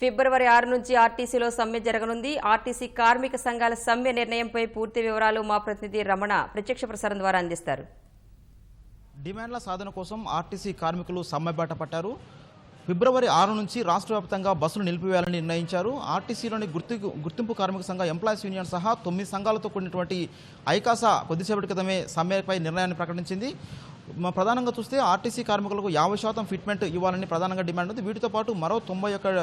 ఫిబ్రవరి 6 నుంచి ఆర్టీసీలో సమ్మె జరగనుంది. ఆర్టీసీ కార్మిక సంఘాల సమ్మె నిర్ణయంపై పూర్తి వివరాలు మా ప్రతినిధి రమణ ప్రత్యక్ష ప్రసారం ద్వారా అందిస్తారు. డిమాండ్ల సాధన కోసం ఆర్టీసీ కార్మికులు సమ్మె బాట పట్టారు. ఫిబ్రవరి 6 నుంచి రాష్ట్ర వ్యాప్తంగా బస్సులు నిలిపివేయాలని నిర్ణయించారు. ఆర్టీసీలోని గుర్తింపు కార్మిక సంఘ ఎంప్లాయీస్ యూనియన్ సహా 9 సంఘాలతో కూడినటువంటి ఐకాసా కొద్దిసేపటి క్రితమే సమ్మెపై నిర్ణయాన్ని ప్రకటించింది. ప్రధానంగా చూస్తే ఆర్టీసీ కార్మికులకు 50% ఫిట్మెంట్ ఇవ్వాలని ప్రధానంగా డిమాండ్ ఉంది. వీటితో పాటు మరో 91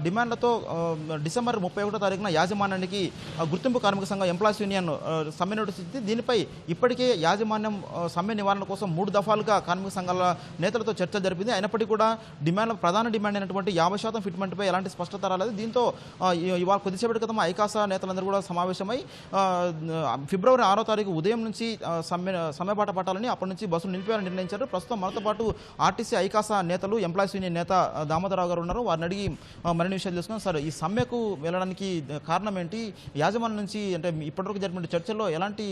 డిమాండ్లతో డిసెంబర్ 31వ తారీఖున యాజమాన్యానికి గుర్తింపు కార్మిక సంఘం ఎంప్లాయీస్ యూనియన్ సమ్మె నోటీస్ ఇచ్చింది. దీనిపై ఇప్పటికే యాజమాన్యం సమ్మె నివారణ కోసం 3 దఫాలుగా కార్మిక సంఘాల నేతలతో చర్చ జరిపింది. అయినప్పటికీ కూడా ప్రధాన డిమాండ్ అయినటువంటి 50% ఫిట్మెంట్పై ఎలాంటి స్పష్టత రాలేదు. దీంతో ఇవాళ కొద్దిసేపటి క్రితం ఐకాసా నేతలందరూ కూడా సమావేశమై ఫిబ్రవరి 6వ తారీఖు ఉదయం నుంచి సమ్మె బాట పట్టాలని, అప్పటి నుంచి బస్సులు నిలిపేయాలని నిర్ణయించారు. ప్రస్తుతం మనతో పాటు ఆర్టీసీ ఐకాసా నేతలు ఎంప్లాయీస్ యూనియన్ నేత దామోదరరావు గారు ఉన్నారు. వారిని అడిగి మరిన్ని విషయాలు తెలుసుకున్నాం. సార్, ఈ సమ్మెకు వెళ్ళడానికి కారణం ఏంటి? యాజమాన్యం నుంచి అంటే ఇప్పటివరకు జరిపిన చర్చల్లో ఎలాంటి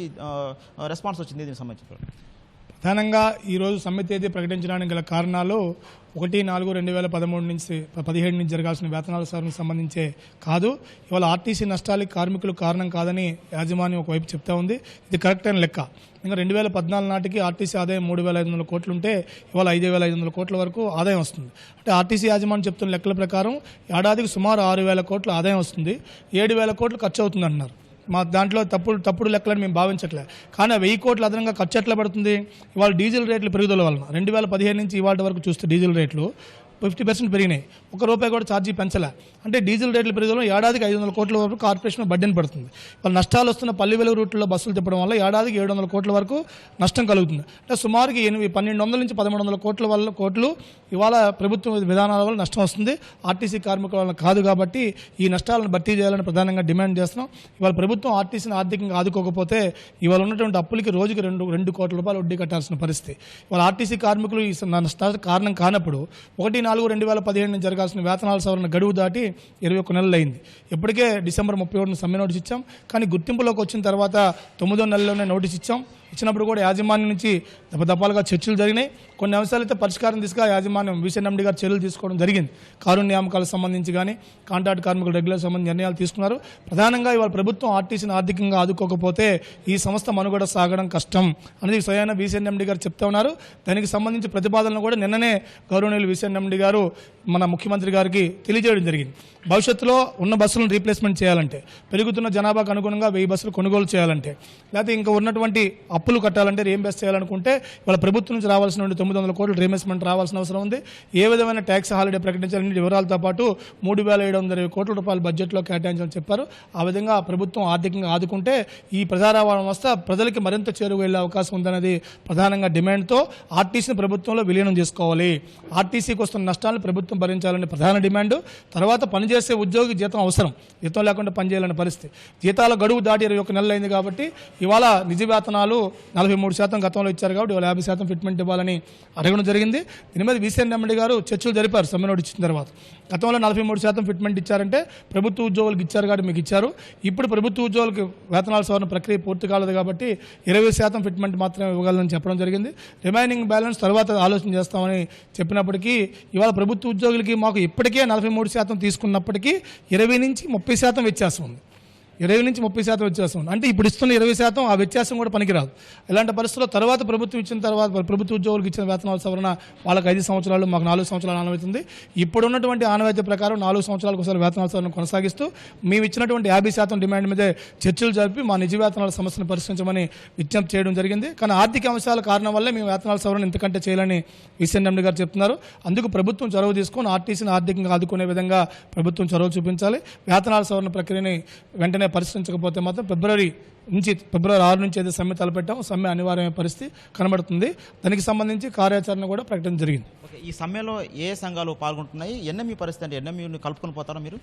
రెస్పాన్స్ వచ్చింది దీనికి సంబంధించి? ప్రధానంగా ఈరోజు సమ్మె తేదీ ప్రకటించడానికి గల కారణాలు 1/4/2013 నుంచి 17 నుంచి జరగాల్సిన వేతనాల సవరణకు సంబంధించే కాదు. ఇవాళ ఆర్టీసీ నష్టాలకి కార్మికులు కారణం కాదని యాజమాన్యం ఒకవైపు చెప్తా ఉంది. ఇది కరెక్ట్ అయిన లెక్క. ఇంకా 2014 నాటికి ఆర్టీసీ ఆదాయం 3,500 కోట్లు ఉంటే ఇవాళ 5,500 కోట్ల వరకు ఆదాయం వస్తుంది. అంటే ఆర్టీసీ యాజమాన్యం చెప్తున్న లెక్కల ప్రకారం ఏడాదికి సుమారు 6,000 కోట్ల ఆదాయం వస్తుంది, 7,000 కోట్లు ఖర్చు అవుతుంది అంటున్నారు. మా దాంట్లో తప్పుడు లెక్కలని మేము భావించట్లే. కానీ 1000 కోట్లు అదనంగా ఖర్చు ఎట్లా పడుతుంది? ఇవాళ డీజిల్ రేట్లు పెరుగుదల వలన 2015 నుంచి ఇవాళ వరకు చూస్తే డీజిల్ రేట్లు 50% పెరిగినాయి. ₹1 కూడా ఛార్జీ పెంచలే. అంటే డీజిల్ రేట్లు పెరుగుదల ఏడాదికి 500 కోట్ల వరకు కార్పొరేషన్ బడ్డెన్ పడుతుంది. వాళ్ళ నష్టాలు వస్తున్న పల్లి వెలుగు రూట్లలో బస్సులు తిప్పడం వల్ల ఏడాదికి 700 కోట్ల వరకు నష్టం కలుగుతుంది. అంటే సుమారుకి 1,200 నుంచి 1,300 కోట్లు ఇవాళ ప్రభుత్వ విధానాల వల్ల నష్టం వస్తుంది. ఆర్టీసీ కార్మికుల వల్ల కాదు. కాబట్టి ఈ నష్టాలను భర్తీ చేయాలని ప్రధానంగా డిమాండ్ చేస్తున్నాం. ఇవాళ ప్రభుత్వం ఆర్టీసీని ఆర్థికంగా ఆదుకోకపోతే ఇవాళ ఉన్నటువంటి అప్పులకి రోజుకి 2 కోట్ల రూపాయలు వడ్డీ కట్టాల్సిన పరిస్థితి. ఇవాళ ఆర్టీసీ కార్మికులు ఈ నష్టాలకు కారణం కానప్పుడు 1/4/2015 నుంచి జరగాల్సిన వేతనాల సవరణ గడువు దాటి 21 నెలలు అయింది. ఇప్పటికే డిసెంబర్ 31న సమ్మె నోటీస్ ఇచ్చాం. కానీ గుర్తింపులోకి వచ్చిన తర్వాత 9వ నెలలోనే నోటీస్ ఇచ్చినప్పుడు కూడా యాజమాన్యం నుంచి దఫాలుగా చర్చలు జరిగినాయి. కొన్ని అంశాలైతే పరిష్కారం దిశగా యాజమాన్యం వీసీఎండీ గారు చర్యలు తీసుకోవడం జరిగింది. కారుణ్య నియామకాలకు సంబంధించి కానీ కాంట్రాక్ట్ కార్మికులు రెగ్యులర్ సంబంధించి నిర్ణయాలు తీసుకున్నారు. ప్రధానంగా ఇవాళ ప్రభుత్వం ఆర్టీసీని ఆర్థికంగా ఆదుకోకపోతే ఈ సంస్థ మనుగడ సాగడం కష్టం అనేది స్వయాన వీసీఎండీ గారు చెప్తా ఉన్నారు. దానికి సంబంధించి ప్రతిపాదనలు కూడా నిన్ననే గౌరవనీయులు వీసీఎండీ గారు మన ముఖ్యమంత్రి గారికి తెలియజేయడం జరిగింది. భవిష్యత్తులో ఉన్న బస్సులను రీప్లేస్మెంట్ చేయాలంటే, పెరుగుతున్న జనాభాకు అనుగుణంగా 1000 బస్సులు కొనుగోలు చేయాలంటే, లేకపోతే ఇంకా ఉన్నటువంటి అప్పులు కట్టాలంటే రీఇంబర్స్ చేయాలనుకుంటే వాళ్ళ ప్రభుత్వం నుంచి రావాల్సిన 900 కోట్లు రీఇంబర్స్మెంట్ రావాల్సిన అవసరం ఉంది. ఏ విధమైన ట్యాక్స్ హాలిడే ప్రకటించాలని వివరాలతో పాటు 3,720 కోట్ల రూపాయలు బడ్జెట్లో కేటాయించాలని చెప్పారు. ఆ విధంగా ప్రభుత్వం ఆర్థికంగా ఆదుకుంటే ఈ ప్రజా రవాణా వ్యవస్థ ప్రజలకి మరింత చేరువ వెళ్లే అవకాశం ఉందనేది ప్రధానంగా డిమాండ్తో ఆర్టీసీని ప్రభుత్వంలో విలీనం చేసుకోవాలి. ఆర్టీసీకి వస్తున్న నష్టాలను ప్రభుత్వం భరించాలని ప్రధాన డిమాండ్. తర్వాత పనిచేసే ఉద్యోగి జీతం అవసరం, జీతం లేకుండా పనిచేయాలనే పరిస్థితి. జీతాల గడువు దాటి 21 నెలలు అయింది. కాబట్టి ఇవాళ నిజ వేతనాలు 43% గతంలో ఇచ్చారు. కాబట్టి ఇవాళ 50% ఫిట్మెంట్ ఇవ్వాలని అడగడం జరిగింది. దీని మీద వీసీఎండీ గారు చర్చలు జరిపారు. సమ్మె నోటీస్ ఇచ్చిన తర్వాత గతంలో 43% ఫిట్మెంట్ ఇచ్చారంటే ప్రభుత్వ ఉద్యోగులకు ఇచ్చారు కాబట్టి మీకు ఇచ్చారు. ఇప్పుడు ప్రభుత్వ ఉద్యోగులకు వేతనాల సవరణ ప్రక్రియ పూర్తి కాలేదు కాబట్టి 20% ఫిట్మెంట్ మాత్రమే ఇవ్వగలని చెప్పడం జరిగింది. రిమైనింగ్ బ్యాలెన్స్ తర్వాత ఆలోచన చేస్తామని చెప్పినప్పటికీ ఇవాళ ప్రభుత్వ ఉద్యోగులకి మాకు ఇప్పటికే 43% తీసుకున్నప్పటికీ 20 నుంచి 30% వ్యత్యాసం ఉంది. 20 నుంచి 30% వ్యత్యాసం ఉంది. అంటే ఇప్పుడు ఇస్తున్న 20% ఆ వ్యత్యాసం కూడా పనికిరాదు. ఇలాంటి పరిస్థితుల్లో తర్వాత ప్రభుత్వం ఇచ్చిన తర్వాత ప్రభుత్వ ఉద్యోగులకు ఇచ్చిన వేతనాల సవరణ వాళ్ళకి 5 సంవత్సరాలు, మాకు 4 సంవత్సరాలు ఆనవాయితీ. ఇప్పుడు ఉన్నటువంటి ఆనవాయితీ ప్రకారం 4 సంవత్సరాలకు ఒకసారి వేతనాల సవరణ కొనసాగిస్తూ మేము ఇచ్చినటువంటి 50% డిమాండ్ మీదే చర్చలు జరిపి మా నిజ వేతనాల సమస్యను పరిష్కరించమని విజ్ఞప్తి చేయడం జరిగింది. కానీ ఆర్థిక అంశాల కారణం వల్లే మేము వేతనాల సవరణ ఇంతకంటే చేయాలని వీసీఎండీ గారు చెప్తున్నారు. అందుకు ప్రభుత్వం చొరవ తీసుకొని ఆర్టీసీని ఆర్థికంగా ఆదుకునే విధంగా ప్రభుత్వం చొరవ చూపించాలి. వేతనాల సవరణ ప్రక్రియని వెంటనే పరిష్కరించకపోతే మాత్రం ఫిబ్రవరి 6 నుంచి అయితే సమ్మె తలపెట్టాం. సమ్మె అనివార్యమైన పరిస్థితి కనబడుతుంది. దానికి సంబంధించి కార్యాచరణ కూడా ప్రకటన జరిగింది. ఈ సమ్మెలో ఏ సంఘాలు పాల్గొంటున్నాయి? ఎన్ఎంయూ పరిస్థితి అంటే ఎన్ఎంయూని కలుపుకొని పోతారా మీరు?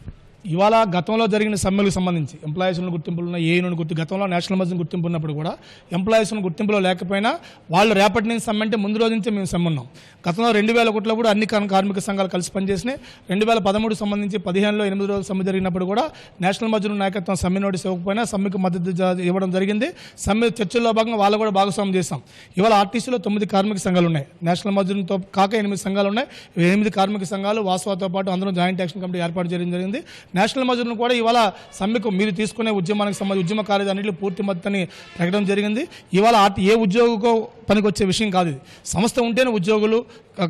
ఇవాళ గతంలో జరిగిన సమ్మెలకు సంబంధించి ఎంప్లాయీస్ గుర్తింపులు ఉన్న ఏయూని గతంలో నేషనల్ మజ్లిస్ గుర్తింపు ఉన్నప్పుడు కూడా ఎంప్లాయీస్ గుర్తింపులో లేకపోయినా వాళ్ళు రేపటి నుంచి సమ్మె అంటే ముందు రోజు నుంచి మేము సమ్మె ఉన్నాం. గతంలో 2000 కోట్ల కూడా అన్ని కార్మిక సంఘాలు కలిసి పనిచేసినాయి. 2013 సంబంధించి 15లో 8 రోజులు సమ్మె జరిగినప్పుడు కూడా నేషనల్ మజ్లిస్ నాయకత్వం సమ్మె నోటీస్ ఇవ్వకపోయినా సమ్మెకు మద్దతు ఇవ్వడం ఇవ్వడం జరిగింది. సమ్మె చర్చల్లో భాగంగా వాళ్ళు కూడా భాగస్వామ్యం చేశాం. ఇవాళ ఆర్టీసీలో 9 కార్మిక సంఘాలు ఉన్నాయి. నేషనల్ మజ్దూర్తో కాక 8 సంఘాలు ఉన్నాయి. 8 కార్మిక సంఘాలు వాసవాతో పాటు అందరూ జాయింట్ యాక్షన్ కమిటీ ఏర్పాటు చేయడం జరిగింది. నేషనల్ మజ్దూర్ను కూడా ఇవాళ సమ్మెకు మీరు తీసుకునే ఉద్యమానికి సంబంధించి ఉద్యమ కార్యక్రమాలు అన్నింటిలో పూర్తి మద్దతుని ప్రకటన జరిగింది. ఇవాళ ఏ ఉద్యోగికో పనికి వచ్చే విషయం కాదు ఇది. సంస్థ ఉంటేనే ఉద్యోగులు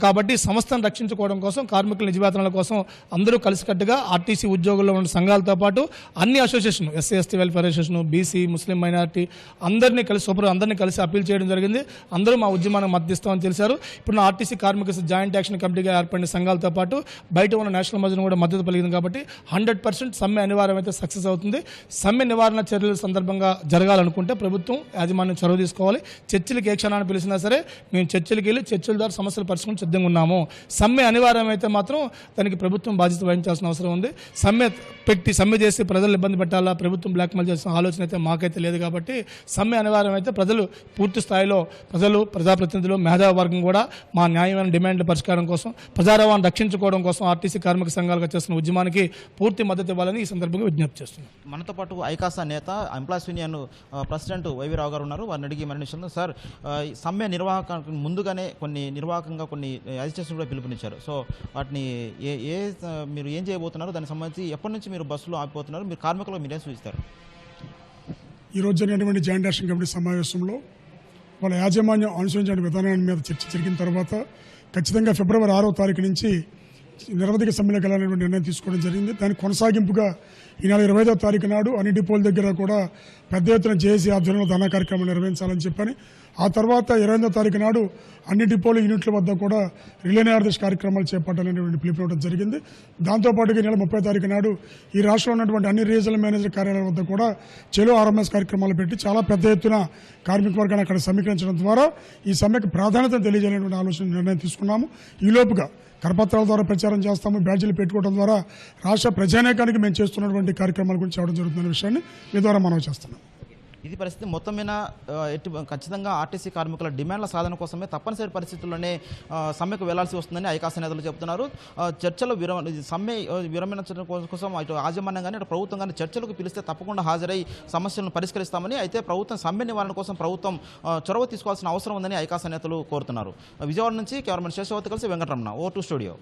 కాబట్టి సంస్థను రక్షించుకోవడం కోసం కార్మికుల నిజ వేతనాల కోసం అందరూ కలిసికట్టుగా ఆర్టీసీ ఉద్యోగుల్లో ఉన్న సంఘాలతో పాటు అన్ని association SC ST welfare association BC Muslim minority అందరినీ కలిసి అప్పీల్ చేయడం జరిగింది. అందరూ మా ఉద్యమానికి మద్దతిస్తామని తెలిసారు. ఇప్పుడు ఆర్టీసీ కార్మిక జాయింట్ యాక్షన్ కమిటీగా ఏర్పడిన సంఘాలతో పాటు బయట ఉన్న నేషనల్ మజ్దూర్ కూడా మద్దతు పలికింది కాబట్టి 100% సమ్మె అనివార్యం అయితే సక్సెస్ అవుతుంది. సమ్మె నివారణ చర్యల సందర్భంగా జరగాలనుకుంటే ప్రభుత్వం యాజమాన్యం చొరవ తీసుకోవాలి. చర్చలకు ఏ క్షణాన్ని పిలిచినా సరే మేము చర్చలకు వెళ్ళి చర్చల ద్వారా సమస్యలు పరిష్కరించుకుని సిద్ధంగా ఉన్నాము. సమ్మె అనివార్యం అయితే మాత్రం దానికి ప్రభుత్వం బాధ్యత వహించాల్సిన అవసరం ఉంది. సమ్మె చేసి ప్రజలు ఇబ్బంది పెట్టాలా, ప్రభుత్వం బ్లాక్మెయిల్ చేసిన ఆలోచన అయితే మాకైతే లేదు కాబట్టి సమ్మె అనివార్యం అయితే ప్రజలు పూర్తి స్థాయిలో ప్రజాప్రతినిధులు మేధావి వర్గం కూడా మా న్యాయమైన డిమాండ్ల పరిష్కారం కోసం ప్రజారవాణాన్ని రక్షించుకోవడం కోసం ఆర్టీసీ కార్మిక సంఘాలుగా చేస్తున్న ఉద్యమానికి పూర్తి మద్దతు ఇవ్వాలని ఈ సందర్భంగా విజ్ఞప్తి చేస్తున్నాం. మనతో పాటు ఐకాసా నేత ఎంప్లాయీస్ యూనియన్ ప్రెసిడెంట్ వైవి రావు గారు ఉన్నారు. వారిని అడిగి మరిన్ని విషయాలు. సార్, సమ్మె నిర్వాహకానికి ముందుగానే కొన్ని అజిటేషన్ కూడా పిలుపునిచ్చారు. సో వాటిని మీరు ఏం చేయబోతున్నారు, దానికి సంబంధించి ఎప్పటి నుంచి మీరు బస్సులో ఆగిపోతున్నారు, మీరు కార్మికులకు మీరేం సూచిస్తారు? ఈరోజు జరిగినటువంటి జాయింట్ యాక్షన్ కమిటీ సమావేశంలో వాళ్ళ యాజమాన్యం అనుసరించిన విధానాన్ని మీద చర్చ జరిగిన తర్వాత ఖచ్చితంగా ఫిబ్రవరి 6వ తారీఖు నుంచి నిరవధిక సమ్మెలకు వెళ్ళాలనేటువంటి నిర్ణయం తీసుకోవడం జరిగింది. దానికి కొనసాగింపుగా ఈ నెల 25వ తారీఖు నాడు అన్ని డిపోల దగ్గర కూడా పెద్ద ఎత్తున జేఏసీ ఆధ్వర్యంలో ధర్నా కార్యక్రమం నిర్వహించాలని చెప్పని, ఆ తర్వాత 28వ తారీఖు నాడు అన్ని డిపోలు యూనిట్ల వద్ద కూడా రిలే నిరాదేశ కార్యక్రమాలు చేపట్టాలనేటువంటి పిలుపునివ్వడం జరిగింది. దాంతోపాటుగా ఈ నెల 30వ తారీఖు నాడు ఈ రాష్ట్రంలో ఉన్నటువంటి అన్ని రీజనల్ మేనేజర్ కార్యాలయాల వద్ద కూడా చెలో ఆర్ఎంఎస్ కార్యక్రమాలు పెట్టి చాలా పెద్ద ఎత్తున కార్మిక వర్గాన్ని అక్కడ సమీకరించడం ద్వారా ఈ సమ్మెకు ప్రాధాన్యతను తెలియజేయాలనేటువంటి ఆలోచన నిర్ణయం తీసుకున్నాము. ఈలోపుగా కరపత్రాల ద్వారా ప్రచారం చేస్తాము, బ్యాడ్జీలు పెట్టుకోవడం ద్వారా రాష్ట్ర ప్రజానేకానికి మేము చేస్తున్నటువంటి కార్యక్రమాల గురించి చెప్పడం జరుగుతున్న విషయాన్ని మీ ద్వారా మనం చేస్తున్నాం. ఇది పరిస్థితి. మొత్తం మీద ఖచ్చితంగా ఆర్టీసీ కార్మికుల డిమాండ్ల సాధన కోసమే తప్పనిసరి పరిస్థితుల్లోనే సమ్మెకు వెళ్లాల్సి వస్తుందని ఐకాసా నేతలు చెబుతున్నారు. చర్చలు సమ్మె విరమించడం కోసం ఇటు యాజమాన్యం కానీ అటు ప్రభుత్వం కానీ చర్చలకు పిలిస్తే తప్పకుండా హాజరై సమస్యలను పరిష్కరిస్తామని, అయితే ప్రభుత్వం సమ్మె నివారణ కోసం ప్రభుత్వం చొరవ తీసుకోవాల్సిన అవసరం ఉందని ఐకాసా నేతలు కోరుతున్నారు. విజయవాడ నుంచి కెమెరామెన్ శేషవతి కలిసి వెంకటరమణ, O2 స్టూడియో.